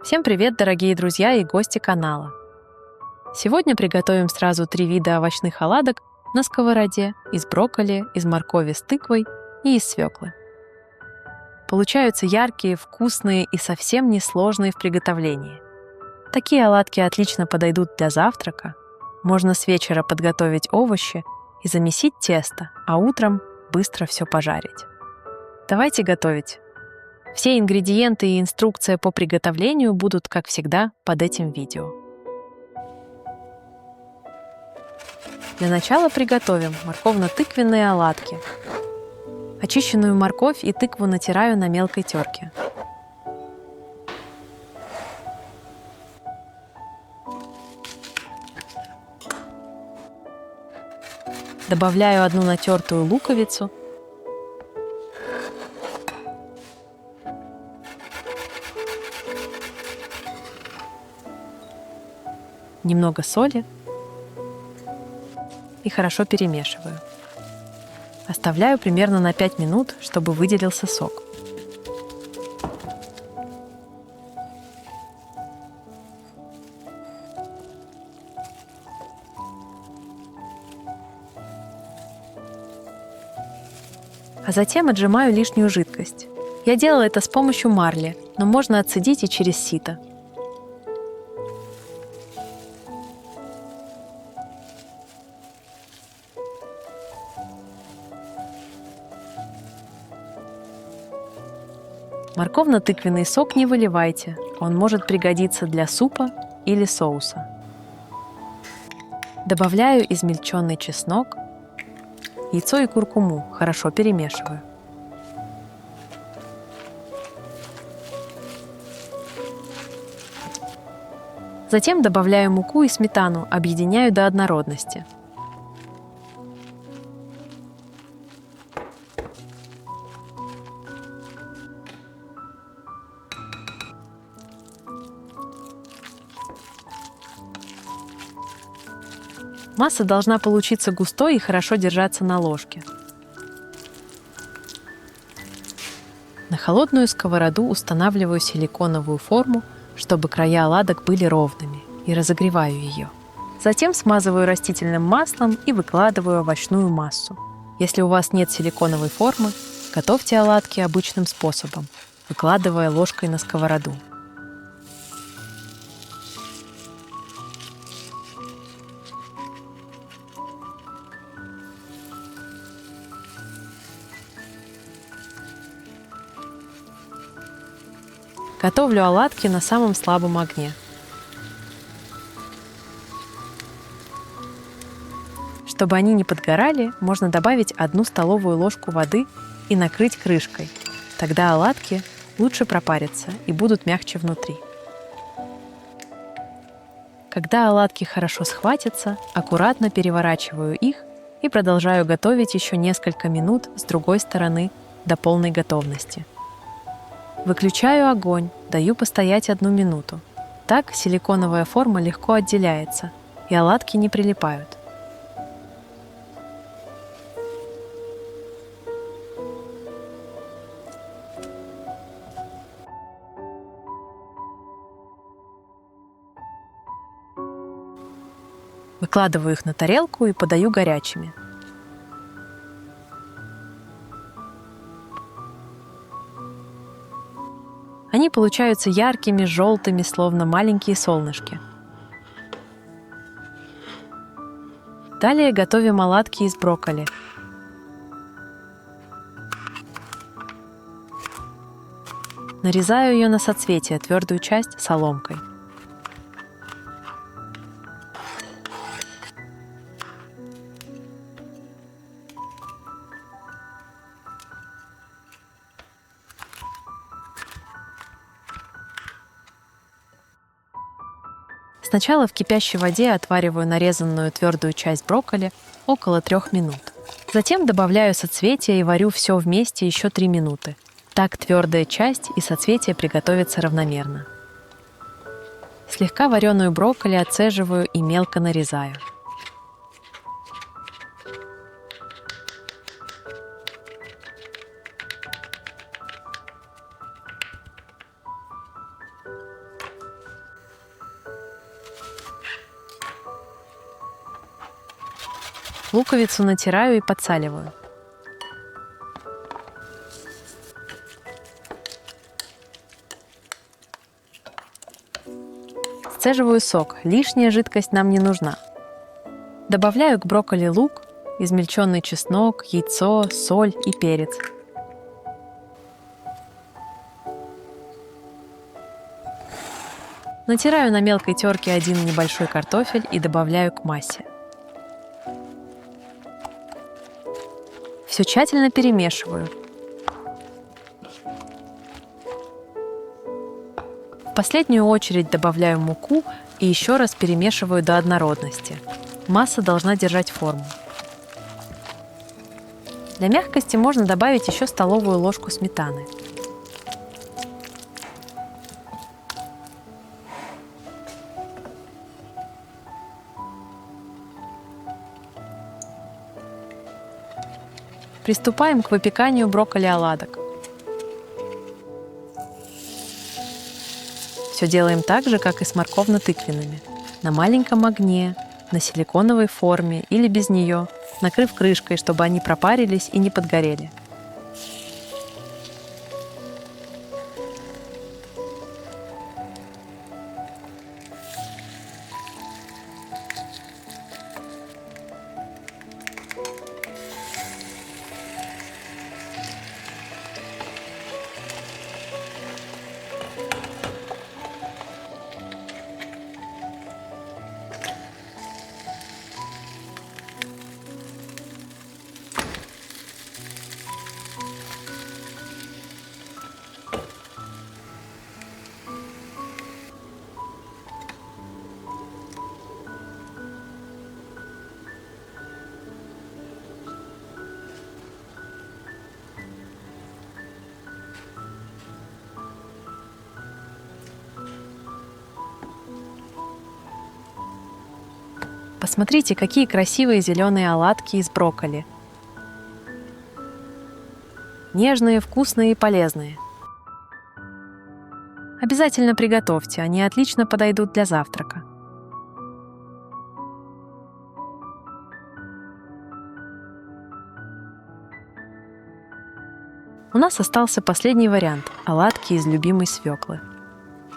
Всем привет, дорогие друзья и гости канала! Сегодня приготовим сразу 3 вида овощных оладок на сковороде из брокколи, из моркови с тыквой и из свеклы. Получаются яркие, вкусные и совсем несложные в приготовлении. Такие оладки отлично подойдут для завтрака. Можно с вечера подготовить овощи и замесить тесто, а утром быстро все пожарить. Давайте готовить! Все ингредиенты и инструкция по приготовлению будут, как всегда, под этим видео. Для начала приготовим морковно-тыквенные оладки. Очищенную морковь и тыкву натираю на мелкой терке. Добавляю одну натертую луковицу, немного соли и хорошо перемешиваю. Оставляю примерно на 5 минут, чтобы выделился сок. А затем отжимаю лишнюю жидкость. Я делала это с помощью марли, но можно отцедить и через сито. Морковно-тыквенный сок не выливайте, он может пригодиться для супа или соуса. Добавляю измельченный чеснок, яйцо и куркуму, хорошо перемешиваю. Затем добавляю муку и сметану, объединяю до однородности. Масса должна получиться густой и хорошо держаться на ложке. На холодную сковороду устанавливаю силиконовую форму, чтобы края оладок были ровными, и разогреваю ее. Затем смазываю растительным маслом и выкладываю овощную массу. Если у вас нет силиконовой формы, готовьте оладки обычным способом, выкладывая ложкой на сковороду. Готовлю оладки на самом слабом огне. Чтобы они не подгорали, можно добавить 1 столовую ложку воды и накрыть крышкой. Тогда оладки лучше пропарятся и будут мягче внутри. Когда оладки хорошо схватятся, аккуратно переворачиваю их и продолжаю готовить еще несколько минут с другой стороны до полной готовности. Выключаю огонь, даю постоять 1 минуту. Так силиконовая форма легко отделяется, и оладки не прилипают. Выкладываю их на тарелку и подаю горячими. Они получаются яркими, желтыми, словно маленькие солнышки. Далее готовим оладки из брокколи. Нарезаю ее на соцветия, твердую часть соломкой. Сначала в кипящей воде отвариваю нарезанную твердую часть брокколи около 3 минут. Затем добавляю соцветия и варю все вместе еще 3 минуты. Так твердая часть и соцветия приготовятся равномерно. Слегка вареную брокколи отцеживаю и мелко нарезаю. Луковицу натираю и подсаливаю. Сцеживаю сок, лишняя жидкость нам не нужна. Добавляю к брокколи лук, измельченный чеснок, яйцо, соль и перец. Натираю на мелкой терке один небольшой картофель и добавляю к массе. Все тщательно перемешиваю. В последнюю очередь добавляю муку и еще раз перемешиваю до однородности. Масса должна держать форму. Для мягкости можно добавить еще столовую ложку сметаны. Приступаем к выпеканию брокколи оладок. Все делаем так же, как и с морковно-тыквенными. На маленьком огне, на силиконовой форме или без нее, накрыв крышкой, чтобы они пропарились и не подгорели. Посмотрите, какие красивые зеленые оладки из брокколи. Нежные, вкусные и полезные. Обязательно приготовьте, они отлично подойдут для завтрака. У нас остался последний вариант – оладки из любимой свеклы.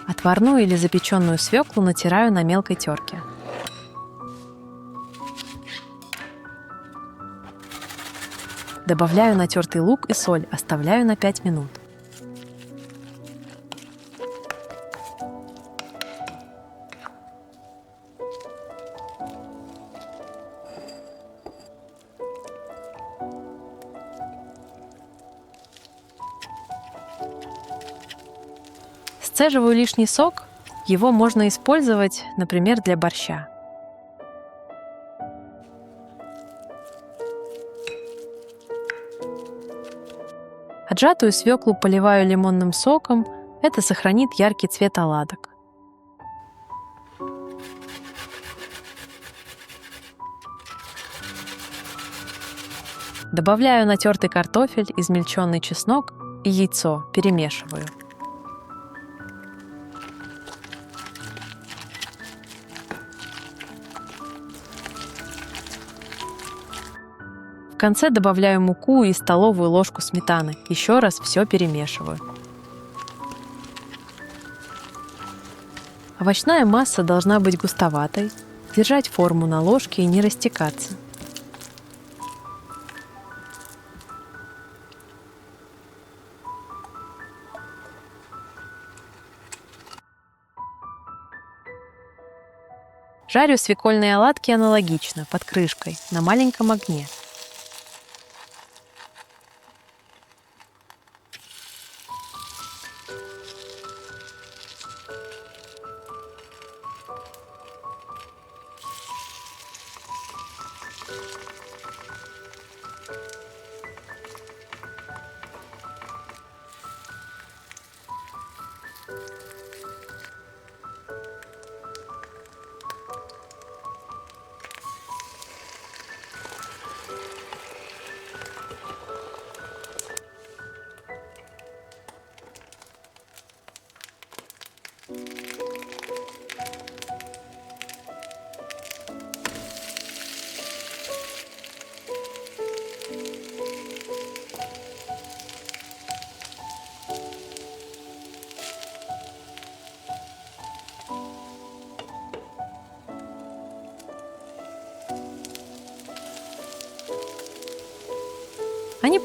Отварную или запеченную свеклу натираю на мелкой терке. Добавляю натертый лук и соль, оставляю на 5 минут. Сцеживаю лишний сок, его можно использовать, например, для борща. Отжатую свеклу поливаю лимонным соком, это сохранит яркий цвет оладок. Добавляю натертый картофель, измельченный чеснок и яйцо, перемешиваю. В конце добавляю муку и столовую ложку сметаны. Еще раз все перемешиваю. Овощная масса должна быть густоватой, держать форму на ложке и не растекаться. Жарю свекольные оладки аналогично, под крышкой, на маленьком огне.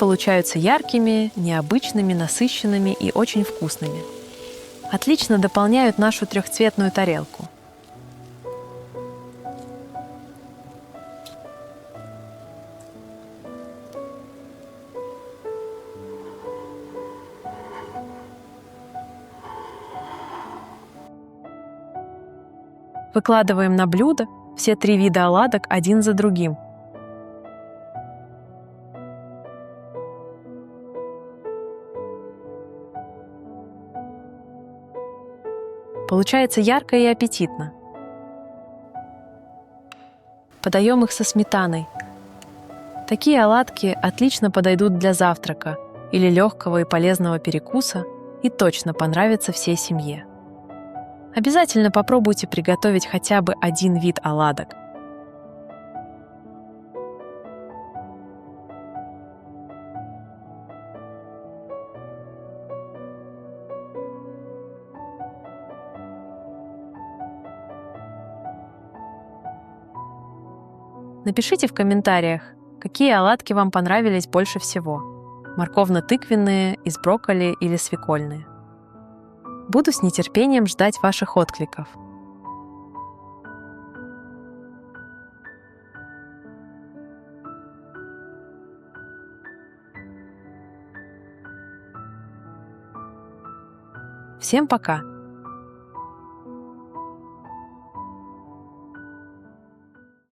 получаются яркими, необычными, насыщенными и очень вкусными. Отлично дополняют нашу трехцветную тарелку. Выкладываем на блюдо все 3 вида оладок один за другим. Получается ярко и аппетитно. Подаем их со сметаной. Такие оладки отлично подойдут для завтрака или легкого и полезного перекуса и точно понравятся всей семье. Обязательно попробуйте приготовить хотя бы один вид оладок. Напишите в комментариях, какие оладки вам понравились больше всего: морковно-тыквенные, из брокколи или свекольные. Буду с нетерпением ждать ваших откликов. Всем пока!